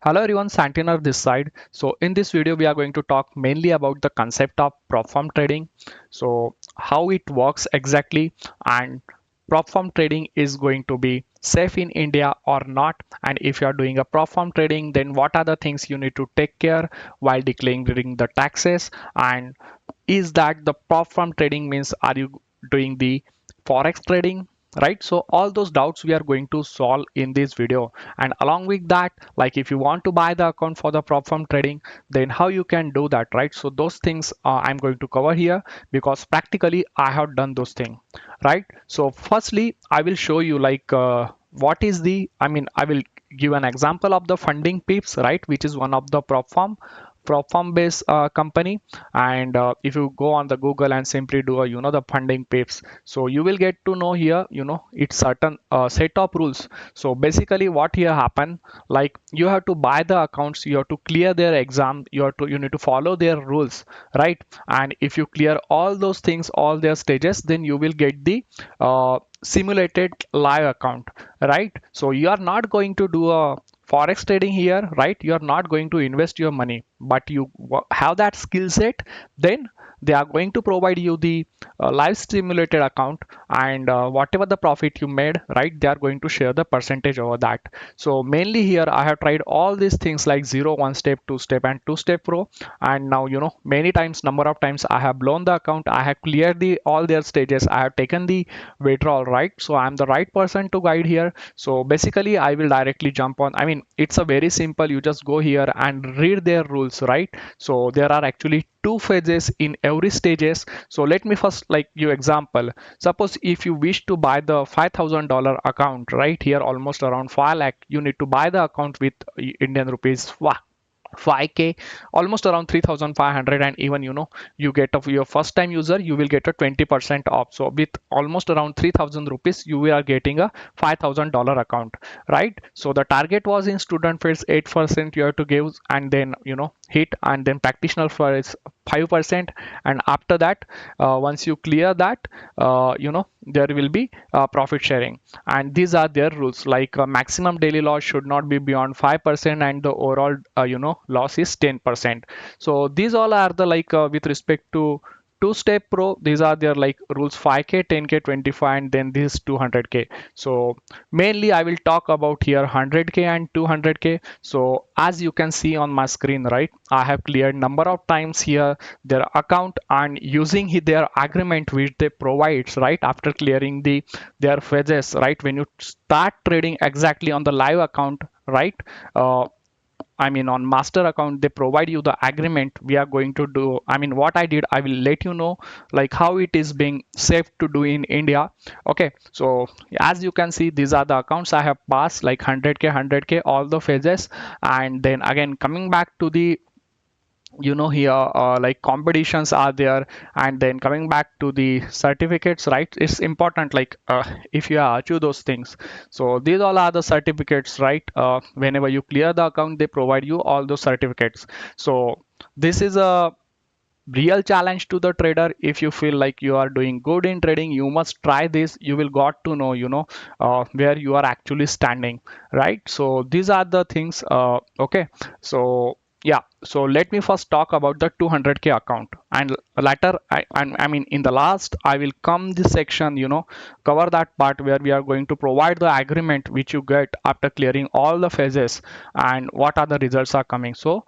Hello everyone, Santiner this side. So in this video, we are going to talk mainly about the concept of prop firm trading. So how it works exactly, and prop firm trading is going to be safe in India or not. And if you are doing a prop firm trading, then what are the things you need to take care while declaring the taxes? And is that the prop firm trading means, are you doing the forex trading? Right, so all those doubts we are going to solve in this video. And along with that, like if you want to buy the account for the prop firm trading, then how you can do that, right? So those things I'm going to cover here, because practically I have done those things, right? So firstly, I will show you what is the, I will give an example of the funding pips, right, which is one of the prop firm based company. And if you go on the Google and simply do a the funding pips, so you will get to know here, it's certain set of rules. So basically what here happen, like you have to buy the accounts, you have to clear their exam, you need to follow their rules, right? And if you clear all those things, all their stages, then you will get the simulated live account, right? So you are not going to do a forex trading here, right? You are not going to invest your money, but you have that skill set. Then they are going to provide you the live simulated account, and whatever the profit you made, right, they are going to share the percentage over that. So mainly here I have tried all these things like zero, one step, two step, and two step pro. And now many times, number of times I have blown the account, I have cleared the all their stages, I have taken the withdrawal, right? So I'm the right person to guide here. So basically I will directly jump on. It's a very simple, you just go here and read their rules, right? So there are actually two phases in every stages. So let me first like you example. Suppose if you wish to buy the $5,000 account, right, here almost around 5 lakh, you need to buy the account with Indian rupees 5k, almost around 3,500. And even you get of your first time user, you will get a 20% off. So with almost around 3,000 rupees, you are getting a $5,000 account, right? So the target was in student fees 8% you have to give, and then hit, and then practitioner fees 5%. And after that, once you clear that, there will be profit sharing. And these are their rules, like maximum daily loss should not be beyond 5%, and the overall loss is 10%. So these all are the with respect to two step pro, these are their like rules: 5k, 10k, 25, and then this 200k. So mainly I will talk about here 100k and 200k. So as you can see on my screen, right, I have cleared number of times here their account, and using their agreement which they provides, right, after clearing their phases, right, when you start trading exactly on the live account, right, on master account, they provide you the agreement we are going to do. What I did, I will let you know like how it is being safe to do in India. Okay, so as you can see, these are the accounts I have passed, like 100k, 100k, all the phases. And then again, coming back to the here, like competitions are there. And then coming back to the certificates, right, it's important, like if you achieve those things. So these all are the certificates, right? Whenever you clear the account, they provide you all those certificates. So this is a real challenge to the trader. If you feel like you are doing good in trading, you must try this. You will got to know where you are actually standing, right? So these are the things. Okay, so yeah, so let me first talk about the 200k account, and later in the last I will come this section, cover that part where we are going to provide the agreement which you get after clearing all the phases, and what are the results are coming. So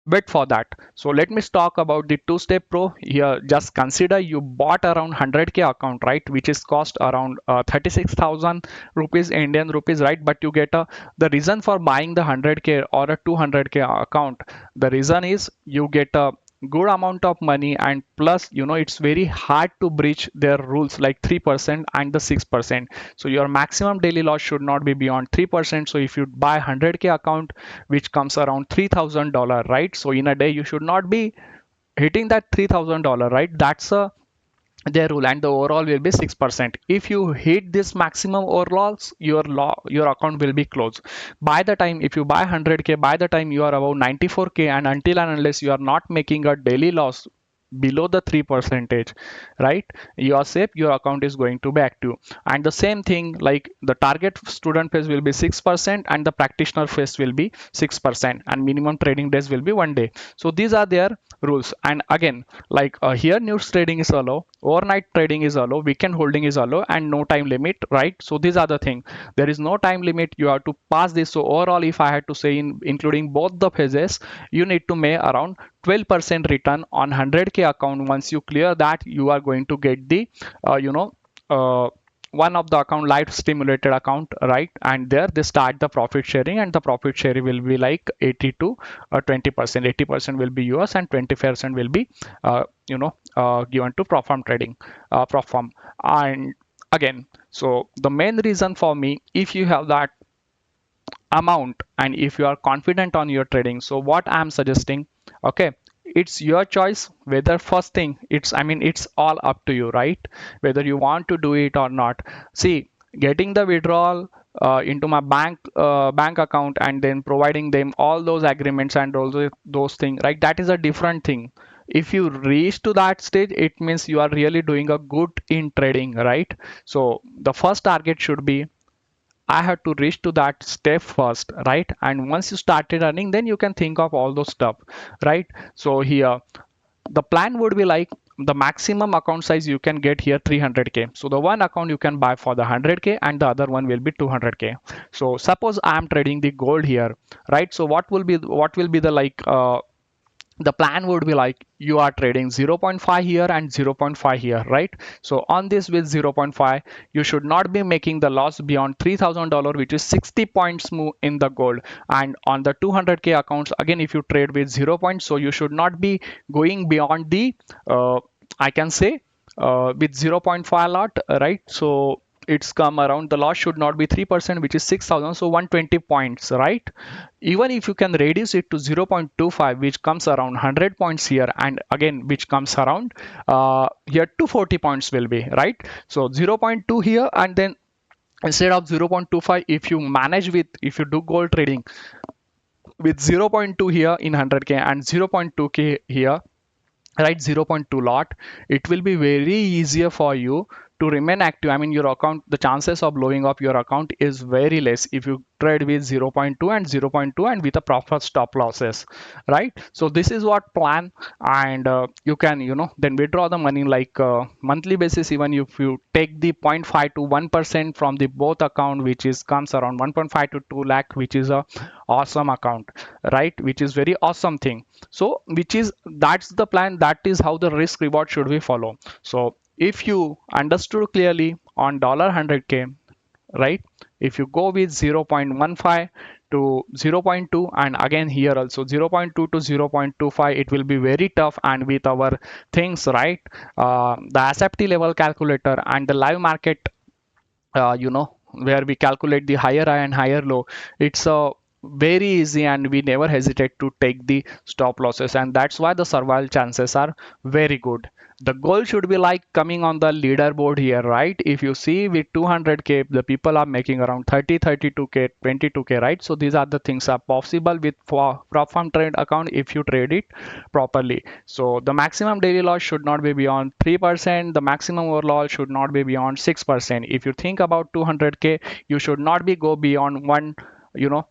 wait for that. So let me talk about the two-step pro here. Just consider you bought around 100k account, right, which is cost around 36,000 rupees, Indian rupees, right? But you get the reason for buying the 100k or a 200k account, the reason is you get a good amount of money, and plus it's very hard to breach their rules like 3% and the 6%. So your maximum daily loss should not be beyond 3%. So if you buy 100k account, which comes around $3,000, right, so in a day you should not be hitting that $3,000, right? That's a their rule, and the overall will be 6%. If you hit this maximum overalls, your account will be closed. By the time, if you buy 100k, by the time you are about 94k, and until and unless you are not making a daily loss, below the 3 percentage, right, you are safe, your account is going to be active. And the same thing, like the target student phase will be 6% and the practitioner phase will be 6%, and minimum trading days will be 1 day. So these are their rules. And again, like here news trading is allowed, overnight trading is allowed, weekend holding is allowed, and no time limit, right? So these are the thing, there is no time limit, you have to pass this. So overall, if I had to say, in including both the phases, you need to make around 12% return on 100k account. Once you clear that, you are going to get the uh, you know uh, one of the account live stimulated account, right? And there they start the profit sharing, and the profit sharing will be like 80 to 20%. 80% will be yours and 20% will be given to Profam trading, Profam. And again, so the main reason for me, if you have that amount and if you are confident on your trading, so what I'm suggesting, okay, it's your choice whether first thing, it's all up to you, right, whether you want to do it or not. See, getting the withdrawal into my bank account and then providing them all those agreements and also those things, right, that is a different thing. If you reach to that stage, it means you are really doing a good in trading, right? So the first target should be, I have to reach to that step first, right? And once you started earning, then you can think of all those stuff, right? So here, the plan would be like the maximum account size you can get here 300k. So the one account you can buy for the 100k and the other one will be 200k. So suppose I am trading the gold here, right? So what will be the the plan would be like you are trading 0. 0.5 here and 0. 0.5 here, right? So on this with 0. 0.5, you should not be making the loss beyond $3,000, which is 60 points move in the gold. And on the 200k accounts, again, if you trade with 0 points, so you should not be going beyond the I can say with 0.5 lot, right? So it's come around, the loss should not be 3%, which is 6,000, so 120 points, right? Even if you can reduce it to 0.25, which comes around 100 points here, and again which comes around here 240 points will be, right? So 0.2 here, and then instead of 0.25, if you manage with, if you do gold trading with 0.2 here in 100k and 0.2k here, right, 0.2 lot, it will be very easier for you to remain active. I mean, your account, the chances of blowing up your account is very less if you trade with 0.2 and 0.2 and with a proper stop losses, right? So this is what plan. And you can then withdraw the money like monthly basis. Even if you take the 0.5 to 1% from the both account, which is comes around 1.5 to 2 lakh, which is a awesome account, right, which is very awesome thing. So which is, that's the plan, that is how the risk reward should be follow. So if you understood clearly on $100k, right, if you go with 0.15 to 0.2, and again here also 0.2 to 0.25, it will be very tough. And with our things, right, the SFT level calculator and the live market, where we calculate the higher high and higher low, it's a very easy, and we never hesitate to take the stop losses, and that's why the survival chances are very good. The goal should be like coming on the leaderboard here, right? If you see with 200k, the people are making around 30, 32k, 22k, right? So these are the things are possible with prop farm trade account if you trade it properly. So the maximum daily loss should not be beyond 3%. The maximum overall should not be beyond 6%. If you think about 200k, you should not be go beyond you know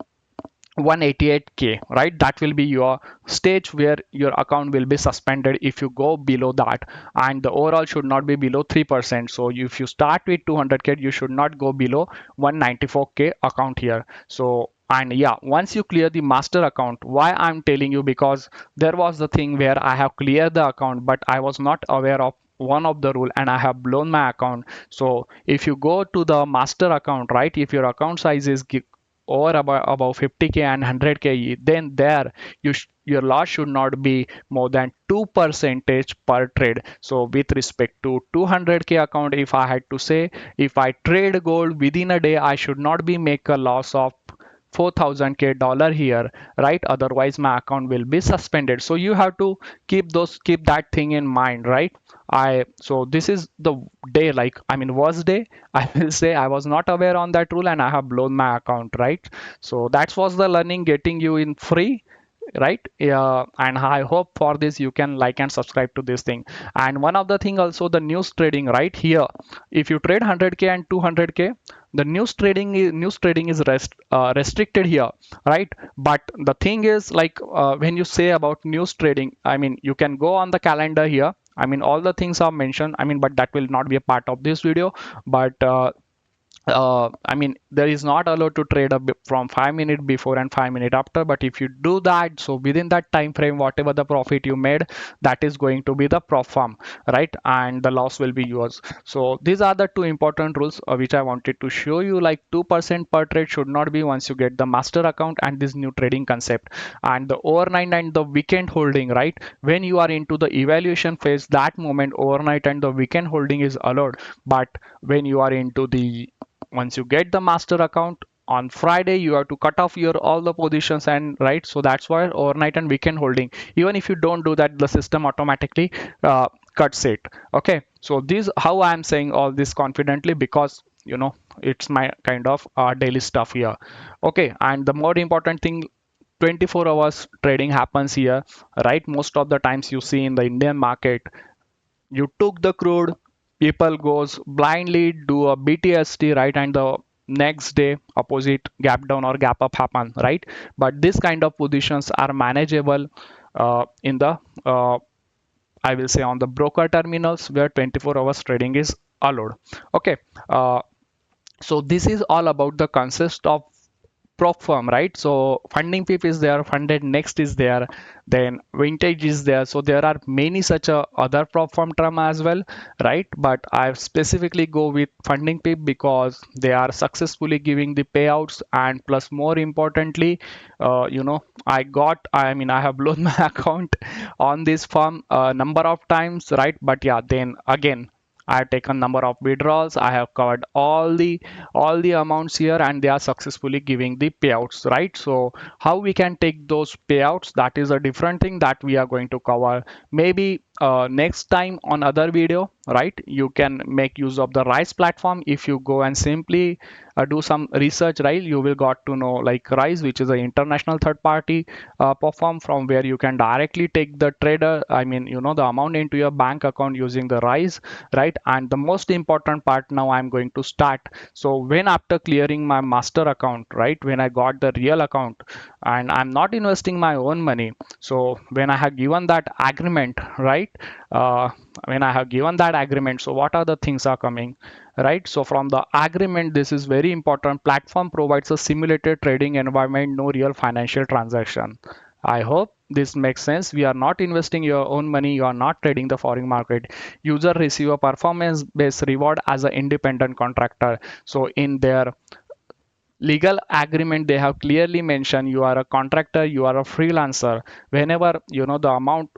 188k, right? That will be your stage where your account will be suspended if you go below that. And the overall should not be below 3%. So if you start with 200k, you should not go below 194k account here. So, and yeah, once you clear the master account, why I'm telling you, because there was the thing where I have cleared the account but I was not aware of one of the rule and I have blown my account. So if you go to the master account, right, if your account size is over about 50k and 100k, then there your loss should not be more than 2 percentage per trade. So with respect to 200k account, if I had to say, if I trade gold within a day, I should not be make a loss of 4000k dollar here, right? Otherwise my account will be suspended. So you have to keep that thing in mind, right? So this is the day, like, I mean, worst day, I will say. I was not aware on that rule and I have blown my account, right? So that was the learning, getting you in free right? And I hope for this you can like and subscribe to this thing. And one of the thing also, the news trading right here, if you trade 100k and 200k, the news trading is restricted here, right? But the thing is, like, when you say about news trading, I mean, you can go on the calendar here. I mean, all the things are mentioned. I mean, but that will not be a part of this video. But I mean, there is not allowed to trade from 5 minutes before and 5 minutes after. But if you do that, so within that time frame, whatever the profit you made, that is going to be the profit, right? And the loss will be yours. So these are the two important rules which I wanted to show you. Like 2% per trade should not be once you get the master account and this new trading concept. And the overnight and the weekend holding, right? When you are into the evaluation phase, that moment overnight and the weekend holding is allowed. But when you are into the once you get the master account on Friday, you have to cut off your all the positions, and right, so that's why overnight and weekend holding, even if you don't do that, the system automatically cuts it. Okay, so this how I am saying all this confidently, because it's my kind of daily stuff here. Okay, and the more important thing, 24 hours trading happens here, right? Most of the times you see in the Indian market, you took the crude, people goes blindly do a BTST, right? And the next day opposite gap down or gap up happen, right? But this kind of positions are manageable in the I will say on the broker terminals where 24 hours trading is allowed. Okay, uh, so this is all about the concept of prop firm, right? So funding PIP is there, funded next is there, then vintage is there. So there are many such other prop firm term as well, right? But I specifically go with funding PIP because they are successfully giving the payouts, and plus more importantly, I mean, I have blown my account on this firm a number of times, right? But yeah, then again, I have taken number of withdrawals. I have covered all the amounts here, and they are successfully giving the payouts, right? So how we can take those payouts, that is a different thing that we are going to cover maybe next time on other video, right? You can make use of the Rise platform. If you go and simply do some research, right, you will got to know like Rise, which is an international third party platform from where you can directly take the trader, I mean, the amount into your bank account using the Rise, right? And the most important part now I'm going to start. So when after clearing my master account, right, when I got the real account and I'm not investing my own money, so when I have given that agreement, right, uh, when I have given that agreement, so what are the things are coming, right? So from the agreement, this is very important, platform provides a simulated trading environment, no real financial transaction. I hope this makes sense. We are not investing your own money, you are not trading the foreign market. User receive a performance based reward as an independent contractor. So in their legal agreement, they have clearly mentioned you are a contractor, you are a freelancer. Whenever the amount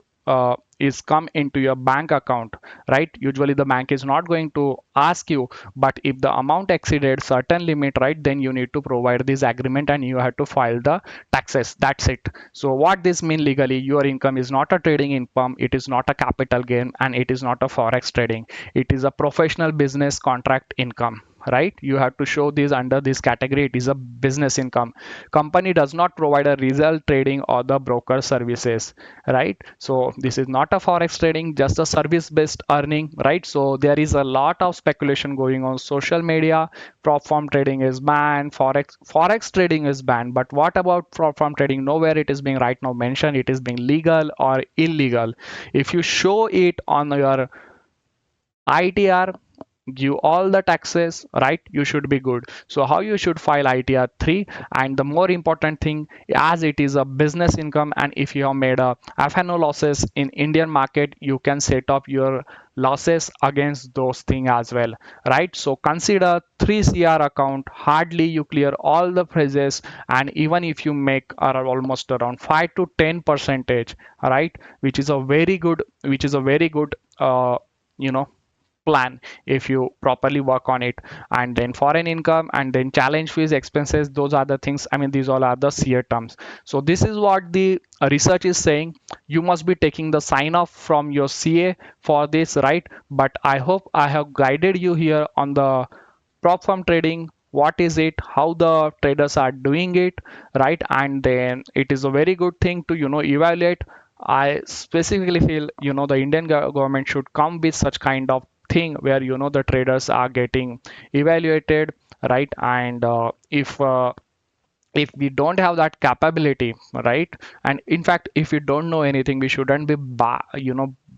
is come into your bank account, right, usually the bank is not going to ask you, but if the amount exceeded certain limit, right, then you need to provide this agreement and you have to file the taxes. That's it. So what this mean legally, your income is not a trading income, it is not a capital gain, and it is not a forex trading. It is a professional business contract income, right? You have to show this under this category. It is a business income. Company does not provide a result trading or the broker services, right? So this is not a forex trading, just a service based earning, right? So there is a lot of speculation going on social media. Prop firm trading is banned, forex trading is banned, but what about prop firm trading? Nowhere it is being right now mentioned it is being legal or illegal. If you show it on your ITR, give all the taxes, right, you should be good. So how you should file ITR 3, and the more important thing, as it is a business income, and if you have made a FNO losses in Indian market, you can set up your losses against those things as well, right? So consider 3 CR account, hardly you clear all the phrases, and even if you make almost around 5 to 10 percentage, right, which is a very good you know plan if you properly work on it. And then foreign income, and then challenge fees, expenses, those are the things. I mean, these all are the CA terms. So this is what the research is saying. You must be taking the sign off from your CA for this, right? But I hope I have guided you here on the prop firm trading, what is it, how the traders are doing it, right? And then it is a very good thing to evaluate. I specifically feel the Indian government should come with such kind of thing where the traders are getting evaluated, right? And if we don't have that capability, right? And in fact, if we don't know anything, we shouldn't be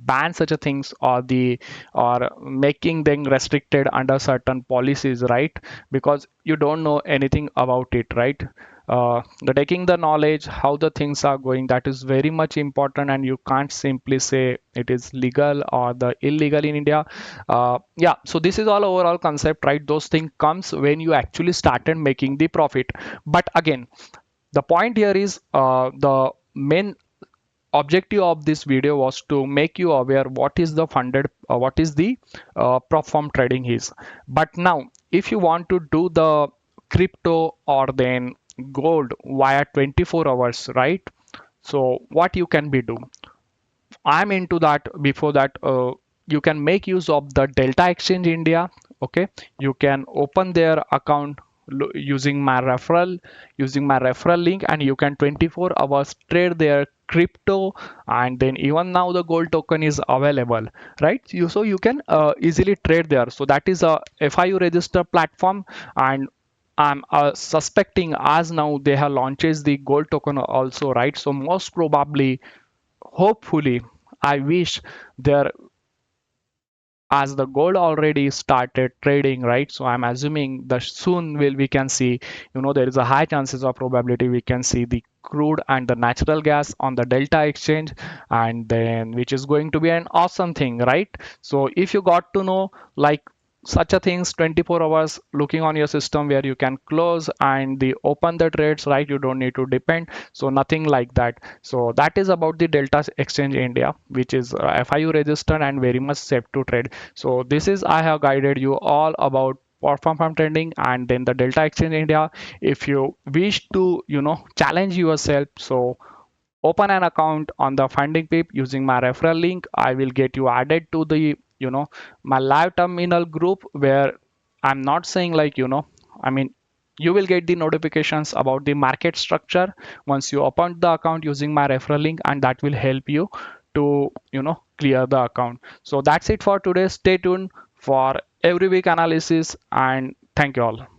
ban such a things, or making them restricted under certain policies, right? Because you don't know anything about it, right? The taking the knowledge how the things are going, that is very much important, and you can't simply say it is legal or the illegal in India. Yeah, so this is all overall concept, right? Those things comes when you actually started making the profit. But again, the point here is, the main objective of this video was to make you aware what is the funded, what is the prop firm trading is. But now, if you want to do the crypto or then gold via 24 hours, right? So what you can be do, I'm into that. Before that, you can make use of the Delta Exchange India. Okay, you can open their account using my referral link, and you can 24 hours trade their crypto. And then even now the gold token is available, right? So you can easily trade there. So that is a FIU register platform. And I'm suspecting as now they have launches the gold token also, right? So most probably, hopefully, I wish there, as the gold already started trading, right? So I'm assuming that soon will we can see, there is a high chances of probability we can see the crude and the natural gas on the Delta exchange. And then which is going to be an awesome thing, right? So if you got to know like such a things 24 hours looking on your system where you can close and the open the trades, right? You don't need to depend. So nothing like that. So that is about the Delta exchange India, which is FIU registered and very much safe to trade. So this is, I have guided you all about platform farm trading and then the Delta exchange India. If you wish to challenge yourself, so open an account on the funding pip using my referral link. I will get you added to the my live terminal group, where I'm not saying like I mean, you will get the notifications about the market structure once you open the account using my referral link, and that will help you to clear the account. So that's it for today. Stay tuned for every week analysis, and thank you all.